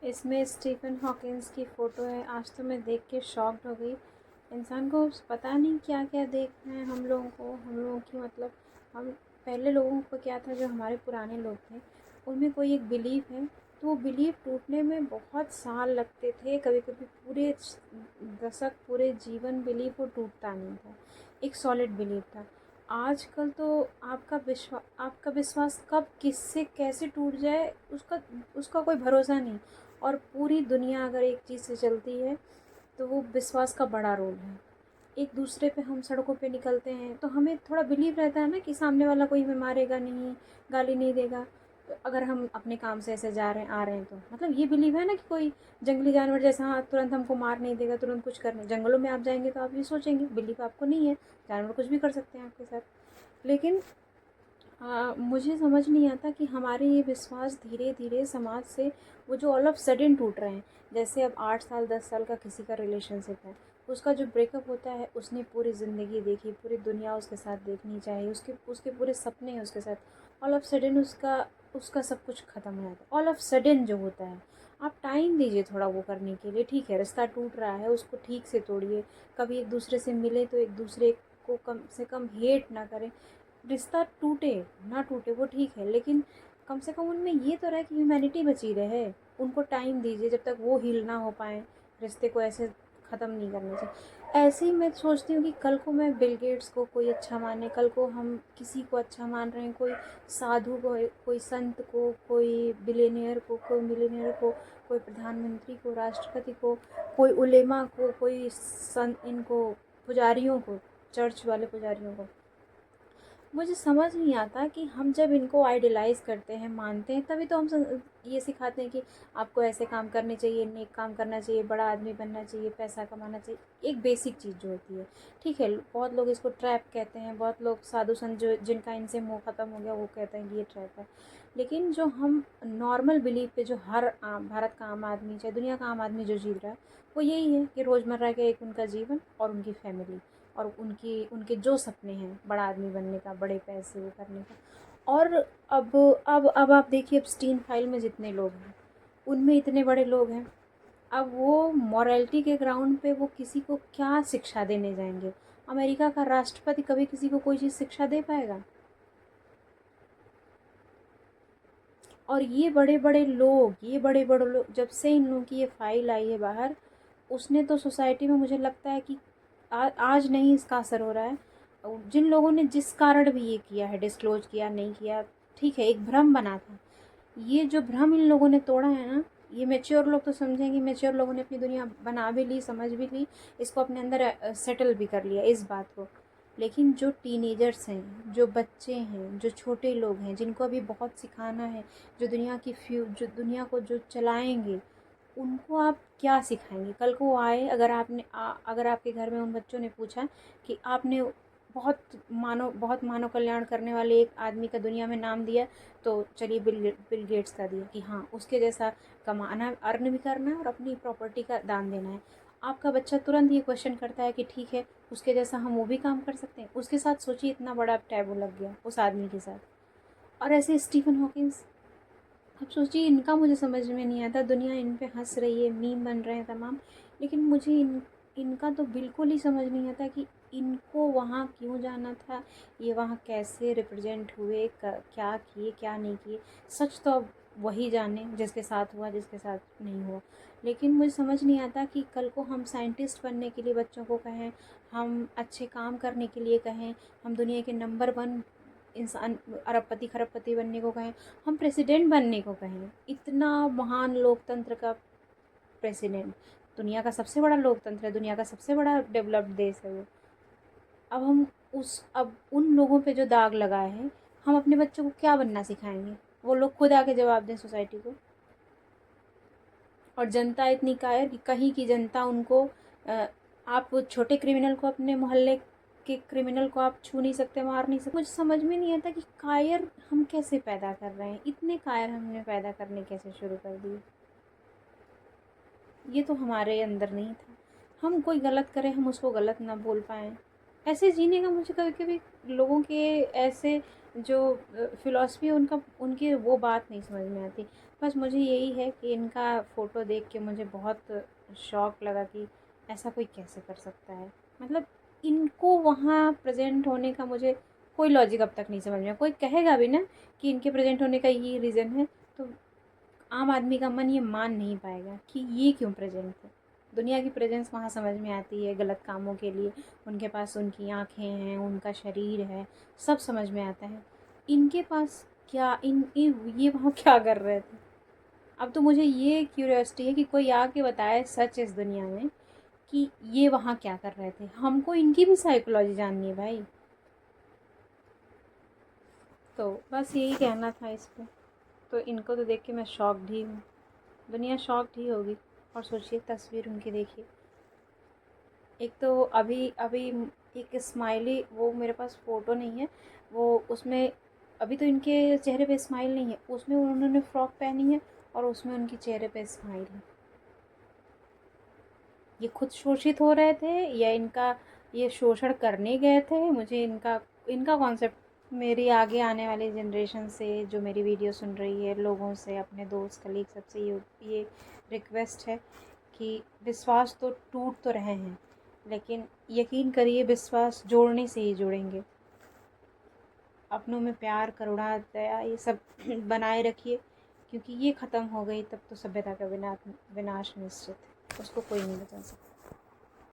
इसमें Stephen Hawkins की photo है। आज तो मैं देख के शॉक्ड हो गई। इंसान को पता नहीं क्या क्या देखना है हम लोगों को, हम लोगों की मतलब हम पहले लोगों को क्या था, जो हमारे पुराने लोग थे उनमें कोई एक बिलीफ है, तो वो बिलीफ टूटने में बहुत साल लगते थे, कभी कभी पूरे दशक, पूरे जीवन बिलीफ वो टूटता नहीं था, एक सॉलिड बिलीफ था। आजकल तो आपका विश्वास कब किससे कैसे टूट जाए उसका उसका कोई भरोसा नहीं। और पूरी दुनिया अगर एक चीज़ से चलती है तो वो विश्वास का बड़ा रोल है। एक दूसरे पे हम सड़कों पे निकलते हैं तो हमें थोड़ा बिलीव रहता है ना कि सामने वाला कोई हमें मारेगा नहीं, गाली नहीं देगा। तो अगर हम अपने काम से ऐसे जा रहे हैं आ रहे हैं तो मतलब ये बिलीव है ना कि कोई जंगली जानवर जैसा, हाँ, तुरंत हमको मार नहीं देगा, तुरंत कुछ करने जंगलों में आप जाएंगे तो आप ये सोचेंगे, बिलीव आपको नहीं है, जानवर कुछ भी कर सकते हैं आपके साथ। लेकिन मुझे समझ नहीं आता कि हमारे ये विश्वास धीरे धीरे समाज से वो जो ऑल ऑफ सडन टूट रहे हैं। जैसे अब 8 साल 10 साल का किसी का रिलेशनशिप है, उसका जो ब्रेकअप होता है, उसने पूरी ज़िंदगी देखी, पूरी दुनिया उसके साथ देखनी चाहिए, उसके उसके पूरे सपने हैं उसके साथ, ऑल ऑफ सडन उसका उसका सब कुछ ख़त्म हो जाता है। ऑल ऑफ सडन जो होता है, आप टाइम दीजिए थोड़ा वो करने के लिए। ठीक है, रिश्ता टूट रहा है, उसको ठीक से तोड़िए, कभी एक दूसरे से मिले तो एक दूसरे को कम से कम हेट ना करें। रिश्ता टूटे ना टूटे वो ठीक है, लेकिन कम से कम उनमें ये तो रहे कि ह्यूमैनिटी बची रहे। उनको टाइम दीजिए जब तक वो हील ना हो पाए। रिश्ते को ऐसे ख़त्म नहीं करना चाहिए। ऐसे ही मैं सोचती हूँ कि कल को मैं बिल गेट्स को कोई अच्छा माने, कल को हम किसी को अच्छा मान रहे हैं, कोई साधु को, कोई संत को, कोई बिलियनियर को, कोई मिलियनियर को, कोई प्रधानमंत्री को, राष्ट्रपति को, कोई उलेमा को, कोई संत, इनको पुजारियों को, चर्च वाले पुजारियों को। मुझे समझ नहीं आता कि हम जब इनको आइडलाइज़ करते हैं, मानते हैं, तभी तो हम ये सिखाते हैं कि आपको ऐसे काम करने चाहिए, नेक काम करना चाहिए, बड़ा आदमी बनना चाहिए, पैसा कमाना चाहिए। एक बेसिक चीज़ जो होती है, ठीक है, बहुत लोग इसको ट्रैप कहते हैं, बहुत लोग साधु संत जो जिनका इनसे मोह ख़त्म हो गया वो कहते हैं कि ये ट्रैप है। लेकिन जो हम नॉर्मल बिलीफ पे जो हर भारत का आम आदमी, चाहे दुनिया का आम आदमी जो जी रहा है, वो यही है कि रोज़मर्रा के एक उनका जीवन और उनकी फैमिली और उनके जो सपने हैं बड़ा आदमी बनने का, बड़े पैसे वो करने का। और अब आप देखिए, एप्स्टीन फाइल में जितने लोग हैं उनमें इतने बड़े लोग हैं, अब वो मॉरलिटी के ग्राउंड पे वो किसी को क्या शिक्षा देने जाएंगे? अमेरिका का राष्ट्रपति कभी किसी को कोई चीज़ शिक्षा दे पाएगा? और ये बड़े बड़े लोग जब से इन लोगों की ये फाइल आई है बाहर, उसने तो सोसाइटी में मुझे लगता है कि आज नहीं इसका असर हो रहा है। जिन लोगों ने जिस कारण भी ये किया है, डिस्क्लोज किया नहीं किया, ठीक है, एक भ्रम बना था। ये जो भ्रम इन लोगों ने तोड़ा है ना, ये मैच्योर लोग तो समझेंगे, मैच्योर लोगों ने अपनी दुनिया बना भी ली, समझ भी ली, इसको अपने अंदर सेटल भी कर लिया इस बात को। लेकिन जो टीनेजर्स हैं, जो बच्चे हैं, जो छोटे लोग हैं, जिनको अभी बहुत सिखाना है, जो दुनिया को जो चलाएंगे, उनको आप क्या सिखाएंगे? कल को वो आए, अगर आपके घर में उन बच्चों ने पूछा कि आपने बहुत मानव कल्याण करने वाले एक आदमी का दुनिया में नाम दिया, तो चलिए बिल गेट्स का दिया कि हाँ, उसके जैसा कमाना, अर्न भी करना है और अपनी प्रॉपर्टी का दान देना है। आपका बच्चा तुरंत ये क्वेश्चन करता है कि ठीक है, उसके जैसा हम वो भी काम कर सकते हैं। उसके साथ सोचिए, इतना बड़ा टैबू लग गया उस आदमी के साथ। और ऐसे स्टीफन हॉकिंस, अब सोचिए, इनका मुझे समझ में नहीं आता। दुनिया इन पे हंस रही है, मीम बन रहे हैं तमाम, लेकिन मुझे इनका तो बिल्कुल ही समझ नहीं आता कि इनको वहाँ क्यों जाना था, ये वहाँ कैसे रिप्रेजेंट हुए, क्या किए क्या नहीं किए। सच तो अब वही जाने जिसके साथ हुआ, जिसके साथ नहीं हुआ। लेकिन मुझे समझ नहीं आता कि कल को हम साइंटिस्ट बनने के लिए बच्चों को कहें, हम अच्छे काम करने के लिए कहें, हम दुनिया के नंबर 1 इंसान, अरबपति खरबपति बनने को कहें, हम प्रेसिडेंट बनने को कहें, इतना महान लोकतंत्र का प्रेसिडेंट, दुनिया का सबसे बड़ा लोकतंत्र है, दुनिया का सबसे बड़ा डेवलप्ड देश है वो। अब उन लोगों पे जो दाग लगाए हैं, हम अपने बच्चों को क्या बनना सिखाएंगे? वो लोग खुद आके जवाब दें सोसाइटी को। और जनता इतनी कायर कि कहीं की जनता उनको आप छोटे क्रिमिनल को, अपने मोहल्ले के क्रिमिनल को आप छू नहीं सकते, मार नहीं सकते। मुझे समझ में नहीं आता कि कायर हम कैसे पैदा कर रहे हैं, इतने कायर हमने पैदा करने कैसे शुरू कर दिए। ये तो हमारे अंदर नहीं था। हम कोई गलत करें, हम उसको गलत ना बोल पाएँ। ऐसे जीने का मुझे कभी कभी लोगों के ऐसे जो फ़िलॉसफ़ी है उनका, उनकी वो बात नहीं समझ में आती। बस मुझे यही है कि इनका फ़ोटो देख के मुझे बहुत शॉक लगा कि ऐसा कोई कैसे कर सकता है। मतलब इनको वहाँ प्रेज़ेंट होने का मुझे कोई लॉजिक अब तक नहीं समझ में आया। कोई कहेगा भी ना कि इनके प्रेज़ेंट होने का ये रीज़न है, तो आम आदमी का मन ये मान नहीं पाएगा कि ये क्यों प्रेज़ेंट थे। दुनिया की प्रेज़ेंस वहाँ समझ में आती है गलत कामों के लिए, उनके पास उनकी आँखें हैं, उनका शरीर है, सब समझ में आता है। इनके पास क्या, ये वहाँ क्या कर रहे थे? अब तो मुझे ये क्यूरियोसिटी है कि कोई आके बताए सच इस दुनिया में कि ये वहाँ क्या कर रहे थे। हमको इनकी भी साइकोलॉजी जाननी है भाई। तो बस यही कहना था इस पे। तो इनको तो देख के मैं शॉक्ड ही हूँ। दुनिया शॉक्ड ही होगी। और सोचिए तस्वीर उनकी देखिए। एक तो अभी अभी एक स्माइली, वो मेरे पास फ़ोटो नहीं है, वो उसमें अभी तो इनके चेहरे पे स्माइल नहीं है, उसमें उन्होंने फ़्रॉक पहनी है और उसमें उनके चेहरे पे स्माइल है। ये खुद शोषित हो रहे थे या इनका ये शोषण करने गए थे? मुझे इनका इनका कॉन्सेप्ट मेरी आगे आने वाली जनरेशन से, जो मेरी वीडियो सुन रही है, लोगों से, अपने दोस्त कलीग सबसे ये रिक्वेस्ट है कि विश्वास तो टूट तो रहे हैं, लेकिन यकीन करिए विश्वास जोड़ने से ही जुड़ेंगे। अपनों में प्यार, करुणा, दया ये सब बनाए रखिए, क्योंकि ये ख़त्म हो गई तब तो सभ्यता का विनाश निश्चित है। उसको कोई नहीं बचा सकता।